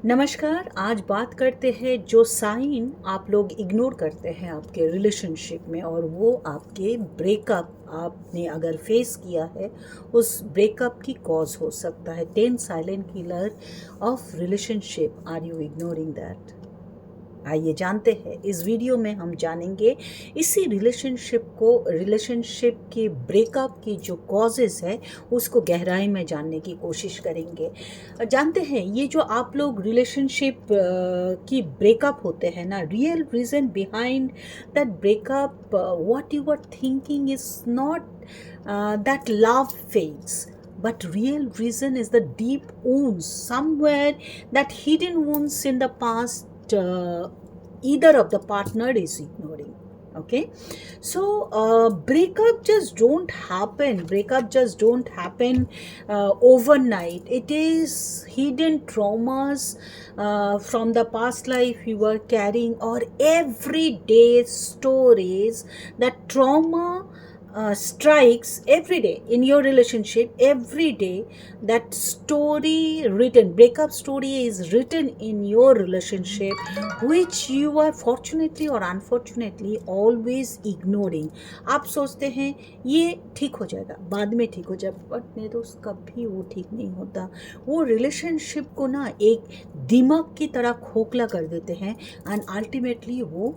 नमस्कार। आज बात करते हैं जो साइन आप लोग इग्नोर करते हैं आपके रिलेशनशिप में, और वो आपके ब्रेकअप आपने अगर फेस किया है उस ब्रेकअप की कॉज हो सकता है। 10 silent killer of relationship, are you ignoring that? आइए जानते हैं। इस वीडियो में हम जानेंगे इसी रिलेशनशिप के ब्रेकअप की जो कॉजेज़ है उसको गहराई में जानने की कोशिश करेंगे। जानते हैं ये जो आप लोग रिलेशनशिप की ब्रेकअप होते हैं ना, real reason behind that breakup, what you are thinking is not that love fades, but real reason is the deep wounds somewhere, that hidden wounds in the past, either of the partner is ignoring. Okay, so breakup just don't happen overnight. It is hidden traumas from the past life you were carrying, or everyday stories. That trauma strikes every day in your relationship. Every day that breakup story is written in your relationship, which you are fortunately or unfortunately always ignoring. आप सोचते हैं ये ठीक हो जाएगा, बाद में ठीक हो जाएगा, बट नहीं दोस्त, कभी वो ठीक नहीं होता। वो रिलेशनशिप को ना एक दिमाग की तरह खोखला कर देते हैं, एंड अल्टीमेटली वो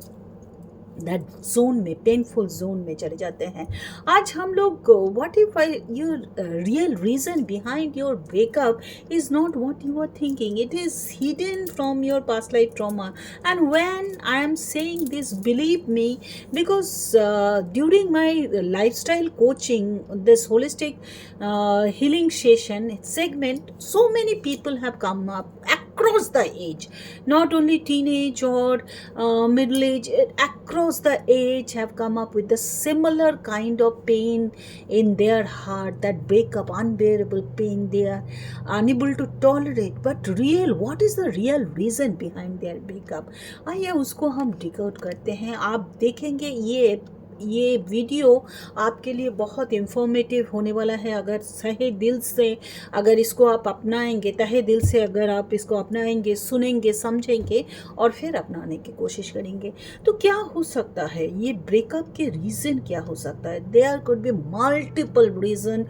दैट जोन में, पेनफुल जोन में चले जाते हैं। आज हम लोग what if your real reason behind your breakup is not what you are thinking, it is hidden from your past life trauma. And when I am saying this, believe me, because during my lifestyle coaching, this holistic healing session segment, so many people have come up across the age, not only teenage or middle age, across the age have come up with the similar kind of pain in their heart, that breakup, unbearable pain they are unable to tolerate. But what is the real reason behind their breakup? आइए उसको हम dig out करते हैं। आप देखेंगे ये video आपके लिए बहुत इन्फॉर्मेटिव होने वाला है। अगर सही दिल से अगर इसको आप अपनाएंगे, तहे दिल से अगर आप इसको अपनाएंगे, सुनेंगे, समझेंगे और फिर अपनाने की कोशिश करेंगे, तो क्या हो सकता है, ये ब्रेकअप के रीज़न क्या हो सकता है? There could be multiple reason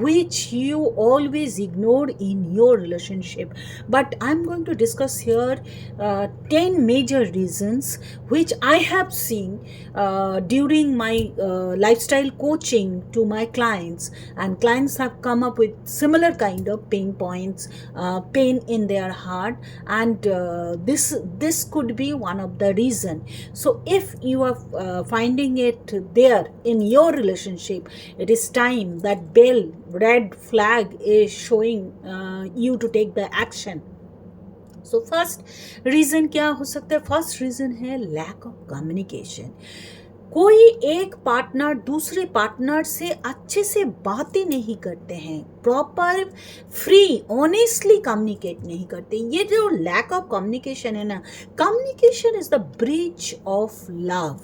which you always ignore in your relationship, but I'm going to discuss here 10 major reasons which I have seen during my lifestyle coaching to my clients, and clients have come up with similar kind of pain points, pain in their heart, and this could be one of the reason. So if you are finding it there in your relationship, it is time that red flag is showing you to take the action. So first reason क्या हो सकता है? First reason है lack of communication. कोई एक partner दूसरे partner से अच्छे से बातें नहीं करते हैं, प्रॉपर फ्री ऑनेस्टली कम्युनिकेट नहीं करते। ये जो लैक ऑफ कम्युनिकेशन है ना, communication is the bridge of love.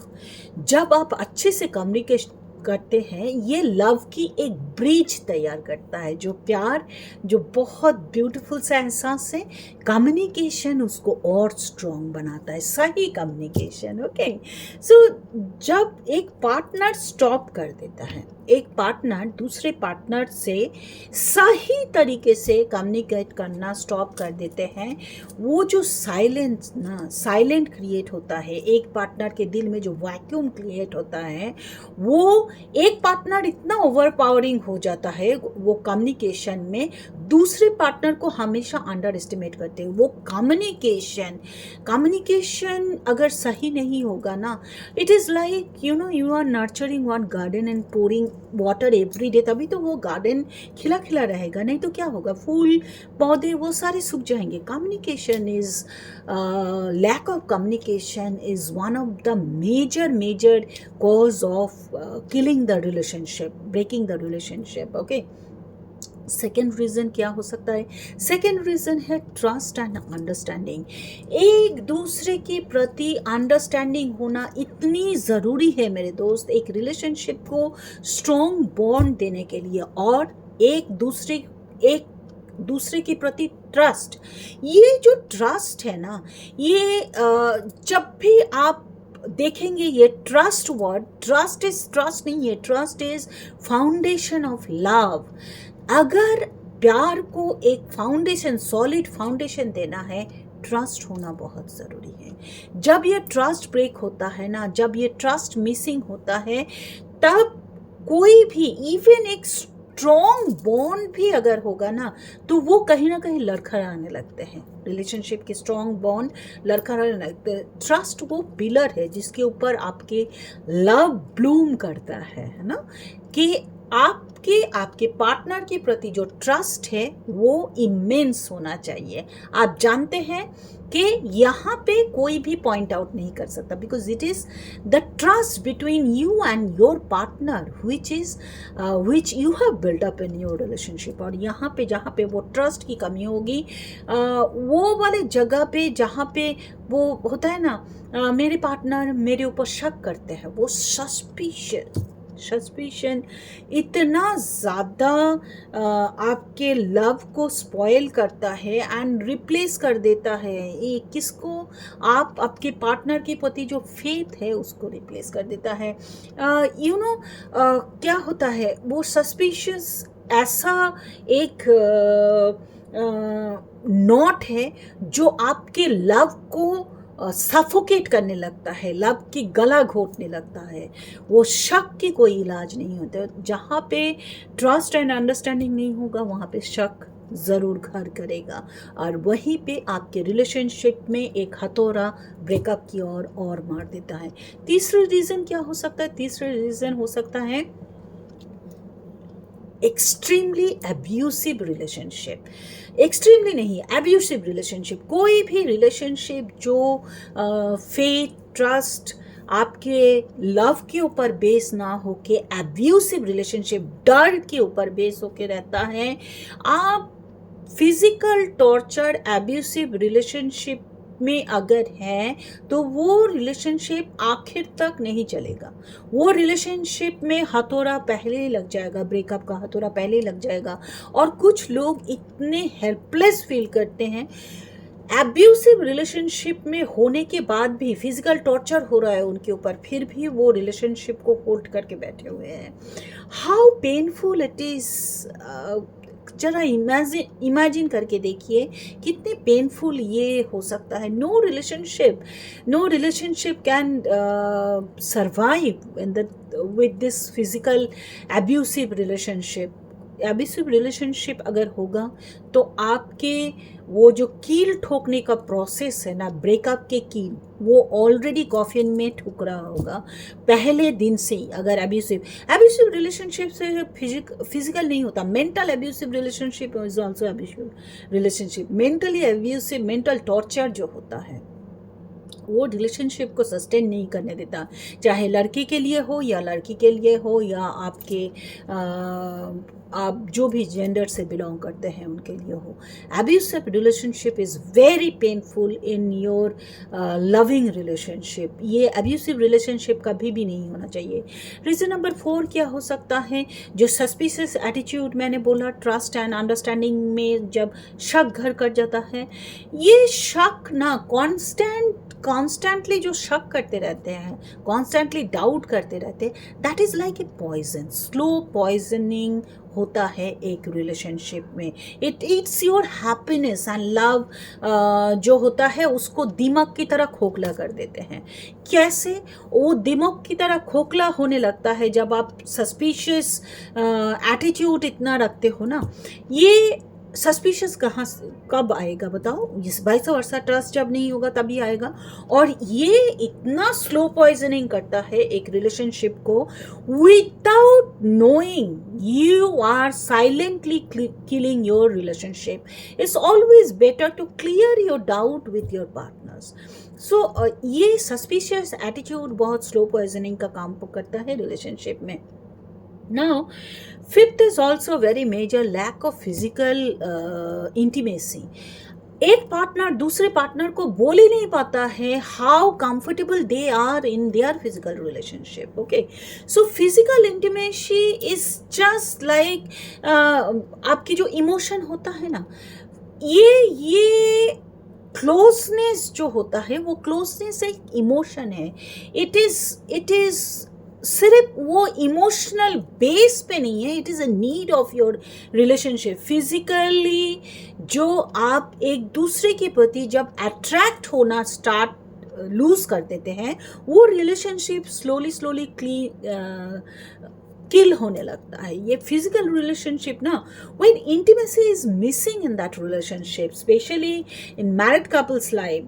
जब आप अच्छे से कम्युनिकेट करते हैं, ये लव की एक ब्रिज तैयार करता है, जो प्यार, जो बहुत ब्यूटीफुल सा एहसास है, कम्युनिकेशन उसको और स्ट्रॉन्ग बनाता है, सही कम्युनिकेशन। ओके, सो जब एक पार्टनर स्टॉप कर देता है, एक पार्टनर दूसरे पार्टनर से सही तरीके से कम्युनिकेट करना स्टॉप कर देते हैं, वो जो साइलेंट क्रिएट होता है, एक पार्टनर के दिल में जो वैक्यूम क्रिएट होता है, वो एक पार्टनर इतना ओवरपावरिंग हो जाता है वो कम्युनिकेशन में, दूसरे पार्टनर को हमेशा अंडर एस्टिमेट करते हैं। वो कम्युनिकेशन अगर सही नहीं होगा ना, it is like you are nurturing one garden and pouring water every day, तभी तो वो गार्डन खिला खिला रहेगा, नहीं तो क्या होगा, फूल पौधे वो सारे सूख जाएंगे। Communication is lack of communication is one of the major cause of killing the relationship, breaking the relationship. Okay, second reason क्या हो सकता है? सेकेंड रीज़न है ट्रस्ट एंड अंडरस्टैंडिंग। एक दूसरे के प्रति अंडरस्टैंडिंग होना इतनी ज़रूरी है मेरे दोस्त, एक रिलेशनशिप को स्ट्रॉन्ग बॉन्ड देने के लिए, और एक दूसरे के प्रति ट्रस्ट। ये जो ट्रस्ट है ना, ये जब भी आप देखेंगे ये trust word, trust is trust नहीं है, trust is foundation of love. अगर प्यार को एक फाउंडेशन, सॉलिड फाउंडेशन देना है, ट्रस्ट होना बहुत ज़रूरी है। जब ये ट्रस्ट ब्रेक होता है ना, जब ये ट्रस्ट मिसिंग होता है, तब कोई भी, इवन एक स्ट्रॉन्ग बॉन्ड भी अगर होगा ना, तो वो कहीं ना कहीं लड़खड़ाने लगते हैं। रिलेशनशिप के स्ट्रॉन्ग बॉन्ड लड़खड़ाने लगते हैं। ट्रस्ट वो पिलर है जिसके ऊपर आपके लव ब्लूम करता है ना, कि आपके पार्टनर के प्रति जो ट्रस्ट है वो इमेंस होना चाहिए। आप जानते हैं कि यहाँ पे कोई भी पॉइंट आउट नहीं कर सकता, because it is the trust between you and your partner which you have build up in your relationship. और यहाँ पे जहाँ पे वो ट्रस्ट की कमी होगी, वो वाले जगह पे जहाँ पे वो होता है ना, मेरे पार्टनर मेरे ऊपर शक करते हैं, वो सस्पिशन इतना ज़्यादा आपके लव को स्पॉइल करता है एंड रिप्लेस कर देता है। ये किसको? आप आपके पार्टनर के प्रति जो फेथ है उसको रिप्लेस कर देता है। क्या होता है, वो सस्पिशियस ऐसा एक नॉट है जो आपके लव को सफोकेट करने लगता है, लव की गला घोटने लगता है। वो शक की कोई इलाज नहीं होता। जहाँ पे ट्रस्ट एंड अंडरस्टैंडिंग नहीं होगा, वहाँ पे शक ज़रूर घर करेगा, और वहीं पे आपके रिलेशनशिप में एक हथौड़ा ब्रेकअप की ओर और मार देता है। तीसरा रीज़न क्या हो सकता है? तीसरा रीज़न हो सकता है एक्सट्रीमली अब्यूसिव रिलेशनशिप। एक्सट्रीमली नहीं, अब्यूसिव रिलेशनशिप। कोई भी रिलेशनशिप जो फेथ, ट्रस्ट, आपके लव के ऊपर बेस ना हो के अब्यूसिव रिलेशनशिप, डर के ऊपर बेस होके रहता है। आप फिजिकल टॉर्चर अब्यूसिव रिलेशनशिप में अगर है तो वो रिलेशनशिप आखिर तक नहीं चलेगा। वो रिलेशनशिप में हथौड़ा पहले ही लग जाएगा, ब्रेकअप का हथौड़ा पहले ही लग जाएगा। और कुछ लोग इतने हेल्पलेस फील करते हैं, एब्यूसिव रिलेशनशिप में होने के बाद भी फिजिकल टॉर्चर हो रहा है उनके ऊपर, फिर भी वो रिलेशनशिप को होल्ड करके बैठे हुए हैं। How painful it is. जरा इमेजिन करके देखिए कितने पेनफुल ये हो सकता है। No relationship can survive with this physical abusive relationship. Abusive relationship अगर होगा तो आपके वो जो कील ठोकने का प्रोसेस है ना, ब्रेकअप के कील, वो ऑलरेडी कॉफिन में ठुक रहा होगा पहले दिन से ही। अगर एब्यूसिव रिलेशनशिप से फिजिकल नहीं होता, mental abusive relationship is also abusive relationship. Mentally abusive, mental torture जो होता है वो रिलेशनशिप को सस्टेन नहीं करने देता, चाहे लड़के के लिए हो या लड़की के लिए हो, या आपके आप जो भी जेंडर से बिलोंग करते हैं उनके लिए हो। Abusive relationship is very painful in your loving relationship. ये एब्यूसिव रिलेशनशिप कभी भी नहीं होना चाहिए। रीज़न नंबर 4 क्या हो सकता है? जो सस्पिशियस एटीट्यूड मैंने बोला, ट्रस्ट एंड अंडरस्टैंडिंग में जब शक घर कर जाता है, ये शक ना कॉन्स्टेंटली जो शक करते रहते हैं, कॉन्स्टेंटली डाउट करते रहते हैं, that is like a poison. Slow poisoning होता है एक रिलेशनशिप में। It eats your happiness and love जो होता है उसको दिमाग की तरह खोखला कर देते हैं। कैसे? वो दिमाग की तरह खोखला होने लगता है जब आप सस्पिशियस एटीट्यूड इतना रखते हो ना। ये सस्पिशियस कब आएगा बताओ? इस वाइस वर्सा ट्रस्ट जब नहीं होगा तभी आएगा। और ये इतना स्लो पॉइजनिंग करता है एक रिलेशनशिप को, without knowing you are silently killing your relationship. It's always better to clear your doubt with your partners. So ये सस्पिशियस एटीट्यूड बहुत स्लो पॉइजनिंग का काम करता है रिलेशनशिप में। Now, fifth is also very major lack of physical intimacy. एक partner दूसरे partner को बोल ही नहीं पाता है how comfortable they are in their physical relationship. Okay, so physical intimacy is just like आपकी जो इमोशन होता है ना, ये क्लोजनेस जो होता है वो क्लोजनेस एक इमोशन है. इट इज सिर्फ वो इमोशनल बेस पे नहीं है, it is a need of your relationship. Physically जो आप एक दूसरे के प्रति जब अट्रैक्ट होना स्टार्ट लूज कर देते हैं, वो रिलेशनशिप स्लोली किल होने लगता है. ये फिजिकल रिलेशनशिप ना, when intimacy is missing in that relationship, specially in married couples life.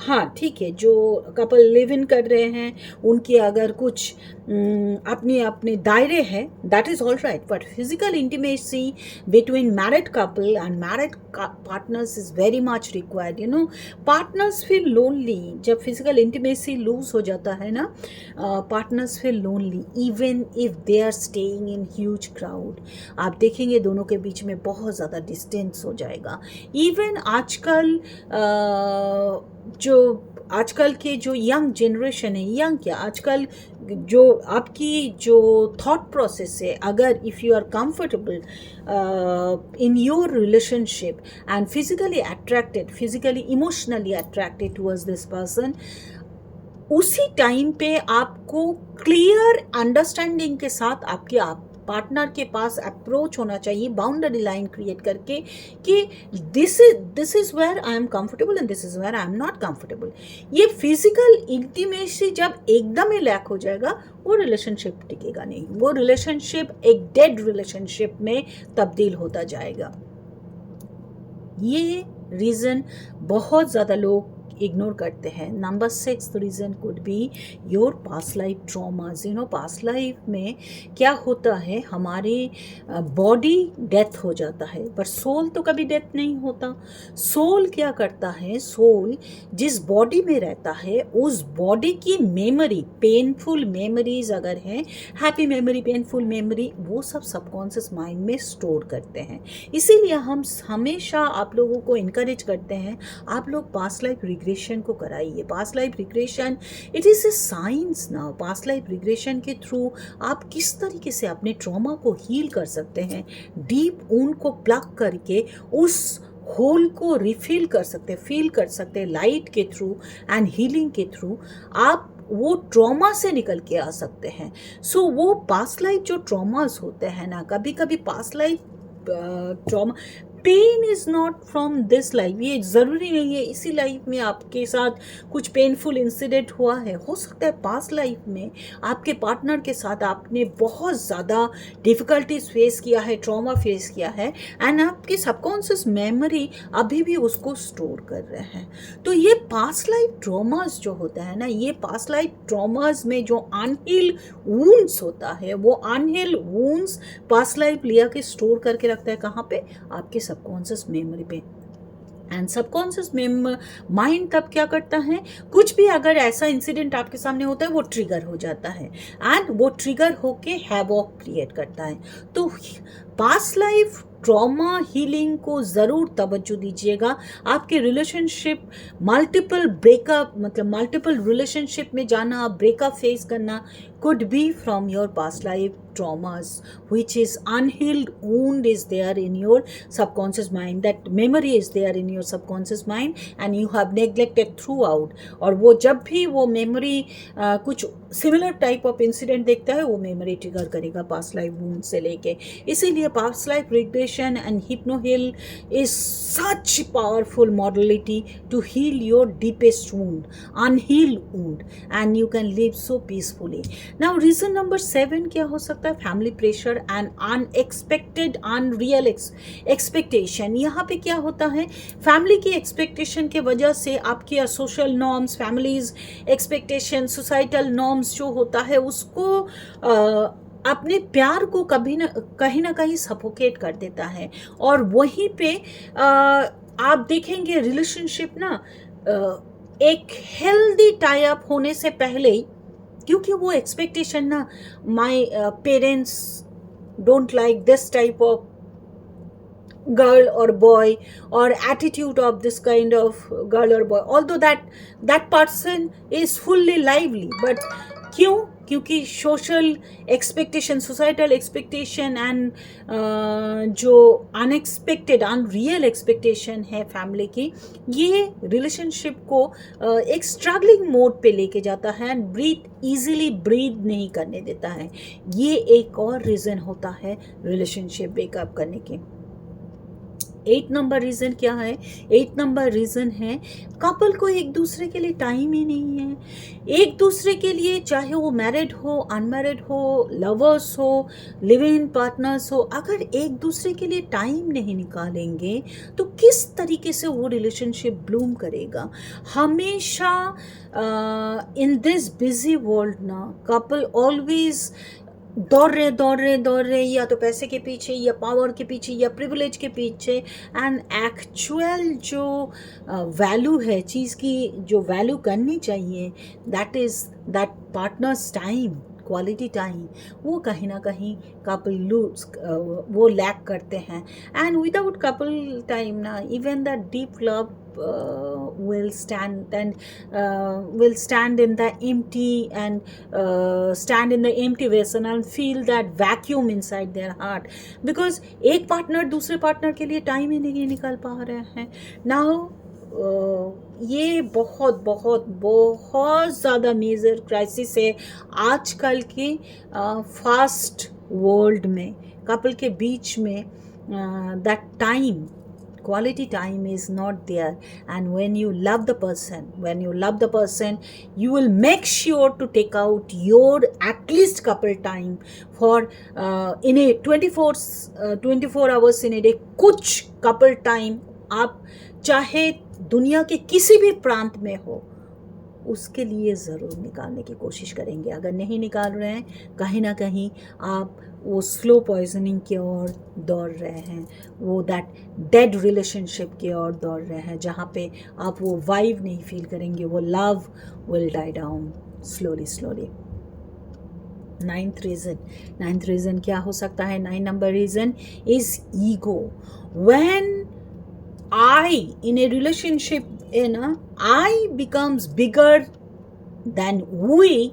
हाँ ठीक है, जो कपल लिव इन कर रहे हैं उनके अगर कुछ अपने अपने दायरे हैं, that is all right, but physical intimacy between married couple and married partners is very much required. You know, partners feel lonely जब फिजिकल इंटीमेसी लूज हो जाता है ना. Partners feel lonely even if they are staying in huge crowd. आप देखेंगे दोनों के बीच में बहुत ज़्यादा डिस्टेंस हो जाएगा. इवन आजकल के जो यंग जनरेशन है, यंग क्या, आजकल जो आपकी जो थॉट प्रोसेस है, अगर if you are comfortable in your relationship and physically emotionally attracted towards this person, उसी टाइम पे आपको क्लियर अंडरस्टैंडिंग के साथ आपके पार्टनर के पास अप्रोच होना चाहिए, बाउंड्री लाइन क्रिएट करके कि this is where I am comfortable and this is where I am not comfortable. ये फिजिकल इंटीमेसी जब एकदम ही लैक हो जाएगा, वो रिलेशनशिप टिकेगा नहीं, वो रिलेशनशिप एक डेड रिलेशनशिप में तब्दील होता जाएगा. ये रीज़न बहुत ज़्यादा लोग इग्नोर करते हैं. Number 6 reason could be your past life traumas. You know, past life में क्या होता है, हमारे बॉडी डेथ हो जाता है, पर सोल तो कभी डेथ नहीं होता. सोल क्या करता है, सोल जिस बॉडी में रहता है उस बॉडी की मेमोरी, पेनफुल मेमोरीज अगर हैं, हैप्पी मेमोरी, पेनफुल मेमोरी, वो सब सबकॉन्शियस माइंड में स्टोर करते हैं. इसीलिए हम हमेशा आप लोगों को इनकरेज करते हैं, आप लोग पास्ट लाइफ रिग्रेशन को कराइए. Past life regression it is a science now. Past life regression के थ्रू आप किस तरीके से अपने ट्रॉमा को हील कर सकते हैं, डीप ऊंड को प्लग करके उस होल को रिफिल कर सकते हैं, फील कर सकते हैं लाइट के थ्रू एंड हीलिंग के थ्रू. आप वो ट्रॉमा से निकल के आ सकते हैं. सो वो पास्ट लाइफ जो ट्रॉमास होते हैं ना, कभी कभी past life trauma, pain is not from this life. ये ज़रूरी नहीं है इसी लाइफ में आपके साथ कुछ पेनफुल इंसिडेंट हुआ है. हो सकता है पास्ट लाइफ में आपके पार्टनर के साथ आपने बहुत ज़्यादा डिफ़िकल्टीज फेस किया है, ट्रॉमा फेस किया है, एंड आपकी सबकॉन्शियस मेमोरी अभी भी उसको स्टोर कर रहे हैं. तो ये पास्ट लाइफ ट्रॉमास जो होता है ना, ये पास्ट लाइफ ट्रॉमास में जो अनहील वूंड्स होता है, वो अनहील वूंड्स पास्ट लाइफ लिया के स्टोर करके रखता है. कहाँ पे? आपके सबकॉन्शियस मेमोरी पे. एंड सबकॉन्शियस माइंड तब क्या करता है, कुछ भी अगर ऐसा इंसिडेंट आपके सामने होता है वो ट्रिगर हो जाता है एंड वो ट्रिगर होके हैवॉक क्रिएट करता है. तो पास्ट लाइफ ट्रॉमा हीलिंग को ज़रूर तवज्जो दीजिएगा. आपके रिलेशनशिप मल्टीपल ब्रेकअप, मतलब मल्टीपल रिलेशनशिप में जाना, ब्रेकअप फेस करना could be from your past life traumas, which is unhealed wound is there in your subconscious mind. That memory is there in your subconscious mind and you have neglected throughout. और वो जब भी वो memory कुछ similar type of incident देखता है, वो memory trigger करेगा past life wound से लेके. इसीलिए past life regression and hypnoheal is such powerful modality to heal your deepest wound, unhealed wound, and you can live so peacefully. Now reason number 7 क्या हो सकता है, family pressure and unexpected unreal expectation. यहाँ पे क्या होता है, family की एक्सपेक्टेशन के वजह से आपके social norms, families expectation, societal norms जो होता है उसको अपने प्यार को कहीं ना कहीं सफोकेट कर देता है. और वहीं पे आप देखेंगे रिलेशनशिप ना एक हेल्दी टाई अप होने से पहले ही, क्योंकि वो एक्सपेक्टेशन ना, my parents don't like this type of girl or boy, or attitude of this kind of girl or boy, although that person is fully lively, but क्यों? क्योंकि social expectation, societal expectation and जो unexpected unreal expectation है family की, ये relationship को एक struggling mode पे लेके जाता है एंड ब्रीथ ईजिली ब्रीथ नहीं करने देता है. ये एक और रीज़न होता है रिलेशनशिप ब्रेकअप करने के. 8 नंबर रीज़न क्या है? 8 नंबर रीज़न है कपल को एक दूसरे के लिए टाइम ही नहीं है. एक दूसरे के लिए, चाहे वो मैरिड हो, अनमैरिड हो, लवर्स हो, लिव इन पार्टनर्स हो, अगर एक दूसरे के लिए टाइम नहीं निकालेंगे तो किस तरीके से वो रिलेशनशिप ब्लूम करेगा. हमेशा इन दिस बिजी वर्ल्ड ना, कपल ऑलवेज दौड़ रहे या तो पैसे के पीछे, या पावर के पीछे, या प्रिविलेज के पीछे. एंड एक्चुअल जो वैल्यू है चीज़ की, जो वैल्यू करनी चाहिए, that is that partners time, quality time, वो कहीं ना कहीं कपल लूज, वो लैक करते हैं. एंड विदाउट कपल टाइम ना, even that deep love will stand in the empty and stand in the empty vessel and feel that vacuum inside their heart, because एक partner दूसरे partner के लिए time ही नहीं निकाल पा रहे हैं. नाउ ये बहुत बहुत बहुत ज़्यादा मेजर क्राइसिस है आजकल के फास्ट वर्ल्ड में. कपल के बीच में that time, quality time is not there. And when you love the person, you will make sure to take out your at least couple time for in a 24 hours in a day. कुछ couple time आप चाहे दुनिया के किसी भी प्रांत में हो, उसके लिए ज़रूर निकालने की कोशिश करेंगे. अगर नहीं निकाल रहे हैं, कहीं ना कहीं आप वो स्लो पॉइजनिंग की ओर दौड़ रहे हैं, वो दैट डेड रिलेशनशिप की ओर दौड़ रहे हैं, जहाँ पे आप वो वाइब नहीं फील करेंगे, वो love will die down slowly. Ninth reason क्या हो सकता है? 9 number reason is ego. When I in a relationship, I becomes bigger than we,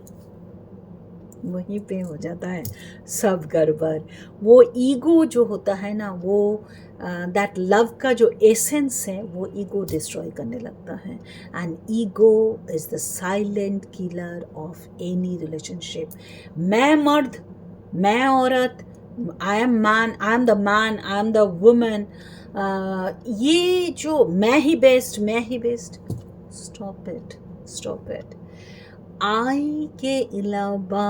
वहीं पे हो जाता है सब गड़बड़. वो ईगो जो होता है ना, वो दैट लव का जो एसेंस है, वो ईगो डिस्ट्रॉय करने लगता है. And ego is the silent killer of any relationship. मैं मर्द, मैं औरत, I am the man, I am the woman, ये जो मैं ही बेस्ट, स्टॉप इट. आई के अलावा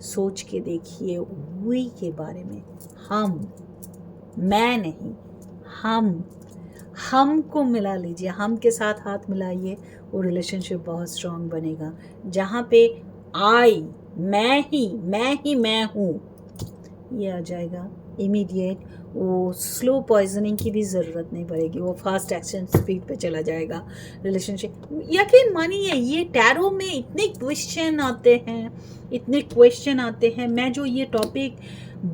सोच के देखिए वी के बारे में. मैं नहीं, हम को मिला लीजिए, हम के साथ हाथ मिलाइए, वो रिलेशनशिप बहुत स्ट्रांग बनेगा. जहाँ पे आई, मैं हूँ, ये आ जाएगा इमीडिएट. वो स्लो पॉइजनिंग की भी ज़रूरत नहीं पड़ेगी, वो फास्ट एक्शन स्पीड पे चला जाएगा रिलेशनशिप. यकीन मानिए, ये टैरो में इतने क्वेश्चन आते हैं. मैं जो ये टॉपिक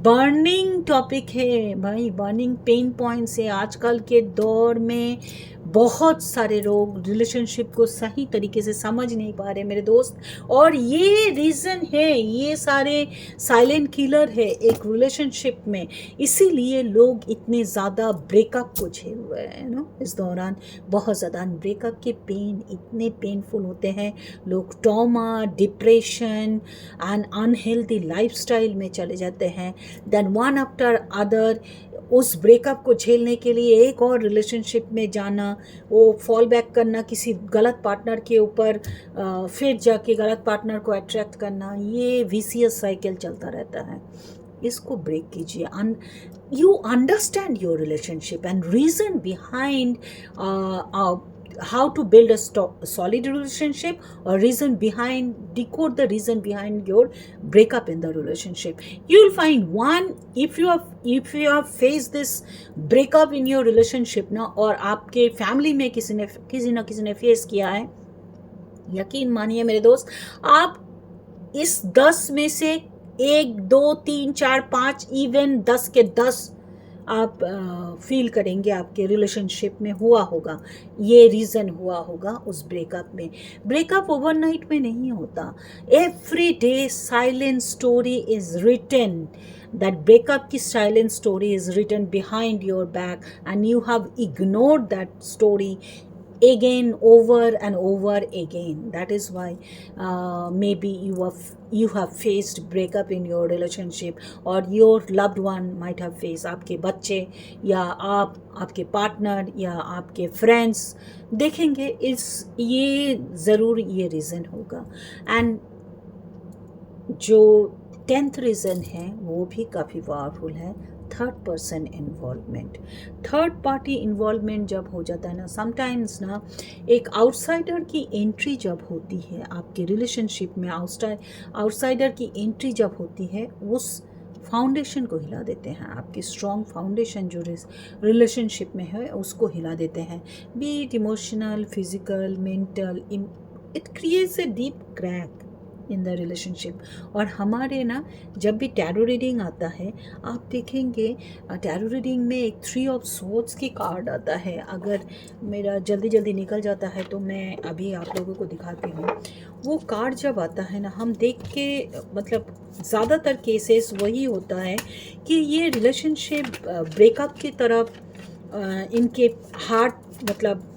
बर्निंग टॉपिक है भाई, बर्निंग पेन पॉइंट्स है. आजकल के दौर में बहुत सारे लोग रिलेशनशिप को सही तरीके से समझ नहीं पा रहे मेरे दोस्त, और ये रीज़न है, ये सारे साइलेंट किलर है एक रिलेशनशिप में. इसीलिए लोग इतने ज़्यादा ब्रेकअप को झेल रहे हैं इस दौरान. बहुत ज़्यादा ब्रेकअप के पेन इतने पेनफुल होते हैं, लोग trauma, depression and unhealthy lifestyle में चले जाते हैं. देन वन आफ्टर अदर उस ब्रेकअप को झेलने के लिए एक और रिलेशनशिप में जाना, वो फॉल बैक करना किसी गलत पार्टनर के ऊपर, फिर जाके गलत पार्टनर को अट्रैक्ट करना, ये विशियस साइकिल चलता रहता है. इसको ब्रेक कीजिए. You understand your relationship and reason behind how to build a solid relationship, or decode the reason behind your breakup in the relationship. You will find one, if you have faced this breakup in your relationship ना, और आपके family में किसी ने face किया है, यकीन मानिए मेरे दोस्त, आप इस 10 में से 1, 2, 3, 4, 5, इवन 10 के 10 आप फील करेंगे आपके रिलेशनशिप में हुआ होगा, ये रीज़न हुआ होगा उस ब्रेकअप में। ब्रेकअप ओवरनाइट में नहीं होता। Every day silent story is written, that breakup की silent story is written behind your back and you have ignored that story again over and over again. That is why maybe you have faced breakup in your relationship, or your loved one might have faced, आपके बच्चे या आप, आपके partner या आपके friends देखेंगे इस, ये ज़रूर ये रीज़न होगा। एंड जो 10th रीज़न है वो भी काफ़ी पावरफुल है, third person involvement. Third party involvement जब हो जाता है ना, समटाइम्स ना एक आउटसाइडर की एंट्री जब होती है आपके रिलेशनशिप में, आउटसाइडर की एंट्री जब होती है, उस फाउंडेशन को हिला देते हैं। आपकी स्ट्रॉन्ग फाउंडेशन जो रिलेशनशिप में है उसको हिला देते हैं, B it emotional, physical, mental. It creates a deep crack in the relationship. और हमारे ना जब भी टैरो रीडिंग आता है, आप देखेंगे टैरो रीडिंग में एक 3 ऑफ सोर्ड्स की कार्ड आता है। अगर मेरा जल्दी जल्दी निकल जाता है तो मैं अभी आप लोगों को दिखाती हूँ। वो कार्ड जब आता है ना, हम देख के मतलब ज़्यादातर केसेस वही होता है कि ये रिलेशनशिप ब्रेकअप की तरफ इनके हार्ट मतलब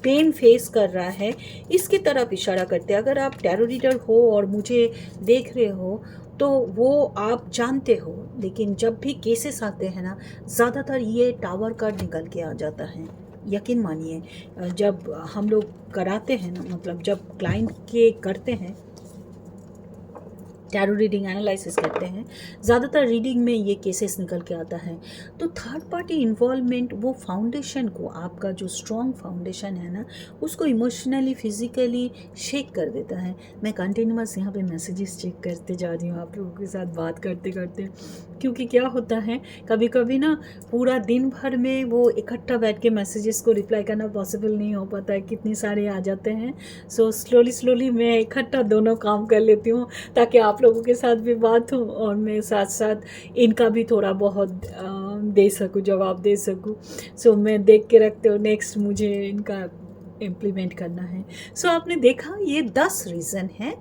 पेन फेस कर रहा है, इसकी तरफ इशारा करते हैं। अगर आप टैरो रीडर हो और मुझे देख रहे हो तो वो आप जानते हो, लेकिन जब भी केसेस आते हैं ना, ज़्यादातर ये टावर कार्ड निकल के आ जाता है। यकीन मानिए, जब हम लोग कराते हैं ना, मतलब जब क्लाइंट के करते हैं टैरो रीडिंग एनालिसिस करते हैं, ज़्यादातर रीडिंग में ये केसेस निकल के आता है। तो थर्ड पार्टी इन्वॉल्वमेंट वो फाउंडेशन को, आपका जो स्ट्रॉन्ग फाउंडेशन है ना, उसको इमोशनली, फिजिकली शेक कर देता है। मैं कंटिन्यूअस यहाँ पे मैसेजेस चेक करते जा रही हूँ आप लोगों के साथ बात करते करते, क्योंकि क्या होता है कभी कभी ना पूरा दिन भर में वो इकट्ठा बैठ के मैसेजेस को रिप्लाई करना पॉसिबल नहीं हो पाता है, कितने सारे आ जाते हैं। सो स्लोली मैं इकट्ठा दोनों काम कर लेती हूँ ताकि आप लोगों के साथ भी बात हो और मैं साथ साथ इनका भी थोड़ा बहुत दे सकूं, जवाब दे सकूं। सो मैं देख के रखते हो, नेक्स्ट मुझे इनका इम्प्लीमेंट करना है। सो आपने देखा ये 10 रीज़न है,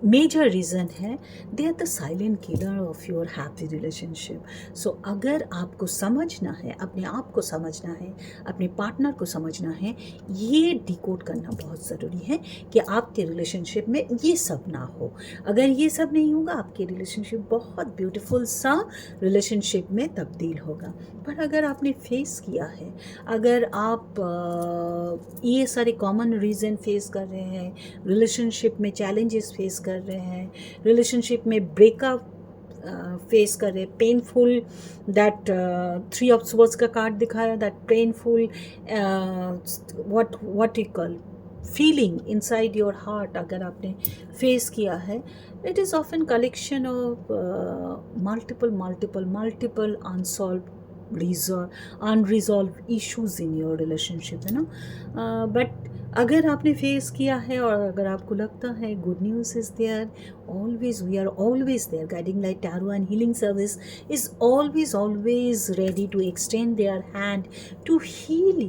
मेजर रीज़न है। They are the silent killer of your happy relationship. So अगर आपको समझना है, अपने आप को समझना है, अपने पार्टनर को समझना है, ये डिकोड करना बहुत ज़रूरी है कि आपके रिलेशनशिप में ये सब ना हो। अगर ये सब नहीं होगा, आपके रिलेशनशिप बहुत ब्यूटीफुल सा रिलेशनशिप में तब्दील होगा। पर अगर आपने फेस किया है, अगर आप ये सारे कॉमन रीज़न फेस कर रहे हैं, रिलेशनशिप में चैलेंजेस फेस कर रहे हैं, रिलेशनशिप में ब्रेकअप फेस कर रहे हैं, पेनफुल, दैट 3 ऑफ स्वॉर्ड्स का कार्ड दिखाया, that painful what you call feeling inside your heart, अगर आपने फेस किया है, it is often collection of multiple unresolved issues in your relationship, है ना। बट अगर आपने फेस किया है और अगर आपको लगता है, good news is there, always we are always there. Guiding light tarot and healing service is always ready to extend their hand to heal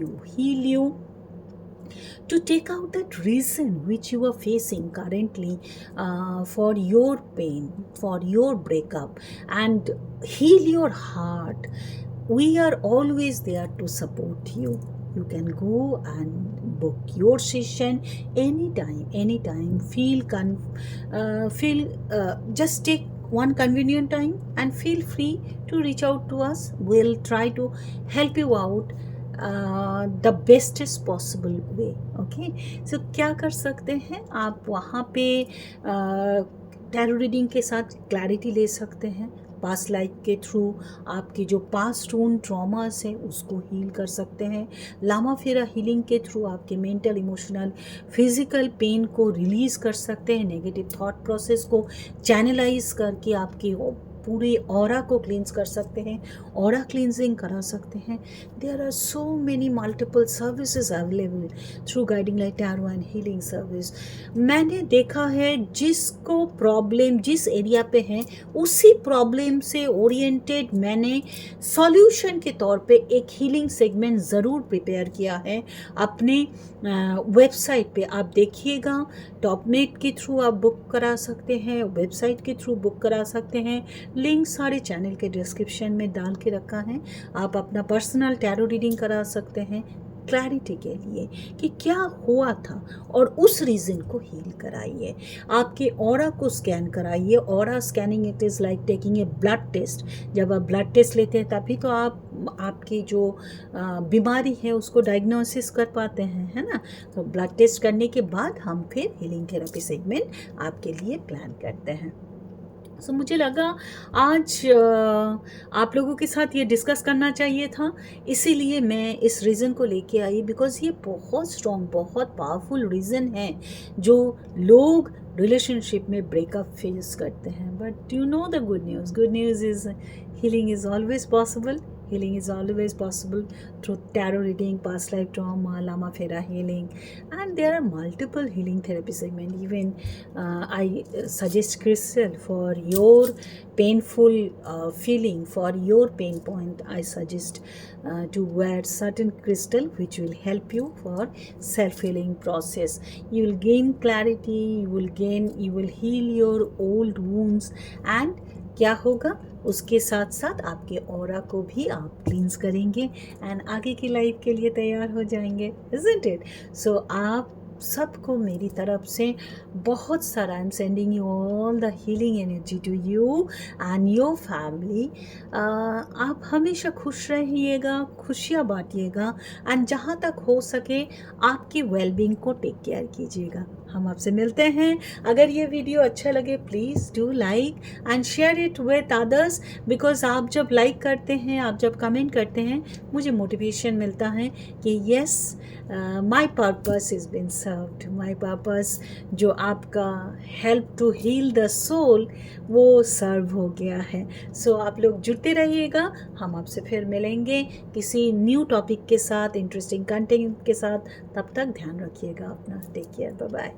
you, to take out that reason which you are facing currently for your pain, for your breakup, and heal your heart. We are always there to support you. You can go and book your session anytime. Just take one convenient time and feel free to reach out to us. We'll try to help you out the bestest possible way. Okay, so क्या कर सकते हैं आप वहाँ पे tarot reading के साथ clarity ले सकते हैं, पास्ट लाइफ के थ्रू आपकी जो पास्ट ओन ट्रॉमास है उसको हील कर सकते हैं। लामा फेरा हीलिंग के थ्रू आपके मेंटल, इमोशनल, फिजिकल पेन को रिलीज़ कर सकते हैं। नेगेटिव थॉट प्रोसेस को चैनलाइज करके आपकी पूरे ऑरा को क्लींस कर सकते हैं, ऑरा क्लींजिंग करा सकते हैं। There are so many multiple services available through guiding light tarot and healing service. मैंने देखा है जिसको प्रॉब्लम जिस एरिया पे है उसी प्रॉब्लम से ओरिएंटेड मैंने सॉल्यूशन के तौर पे एक हीलिंग सेगमेंट ज़रूर प्रिपेयर किया है अपने वेबसाइट पे। आप देखिएगा, टॉपमेट के थ्रू आप बुक करा सकते हैं, वेबसाइट के थ्रू बुक करा सकते हैं। लिंक सारे चैनल के डिस्क्रिप्शन में डाल के रखा है। आप अपना पर्सनल टैरो रीडिंग करा सकते हैं क्लैरिटी के लिए कि क्या हुआ था और उस रीज़न को हील कराइए। आपके ऑरा को स्कैन कराइए। Aura scanning it is like taking a blood test. जब आप ब्लड टेस्ट लेते हैं तभी तो आप आपकी जो बीमारी है उसको डायग्नोसिस कर पाते हैं, है ना। तो ब्लड टेस्ट करने के बाद हम फिर हीलिंग थेरेपी सेगमेंट आपके लिए प्लान करते हैं। सो मुझे लगा आज आप लोगों के साथ ये डिस्कस करना चाहिए था, इसीलिए मैं इस रीज़न को लेके आई, बिकॉज़ ये बहुत स्ट्रॉन्ग, बहुत पावरफुल रीज़न है जो लोग रिलेशनशिप में ब्रेकअप फेस करते हैं। But you know the good news is healing is always possible. Healing is always possible through tarot reading, past life trauma, Lama Fera healing, and there are multiple healing therapy segments. Even I suggest crystal for your painful feeling, for your pain point. I suggest to wear certain crystal which will help you for self-healing process. You will gain clarity, you will heal your old wounds, and क्या होगा उसके साथ साथ आपके aura को भी आप क्लींस करेंगे एंड आगे की लाइफ के लिए तैयार हो जाएंगे, इज़न्ट इट। सो आप सबको मेरी तरफ से बहुत सारा, I am sending you all the healing energy to you and your family. आप हमेशा खुश रहिएगा, खुशियाँ बांटिएगा एंड जहाँ तक हो सके आपकी वेलबींग को टेक केयर कीजिएगा। हम आपसे मिलते हैं। अगर ये वीडियो अच्छा लगे please do like and share it with others, because आप जब लाइक करते हैं, आप जब कमेंट करते हैं, मुझे मोटिवेशन मिलता है कि yes my purpose is been served. My purpose जो आपका help to heal the soul वो सर्व हो गया है। सो आप लोग जुड़ते रहिएगा। हम आपसे फिर मिलेंगे किसी न्यू टॉपिक के साथ, इंटरेस्टिंग कंटेंट के साथ। तब तक ध्यान रखिएगा अपना। Take care, bye bye.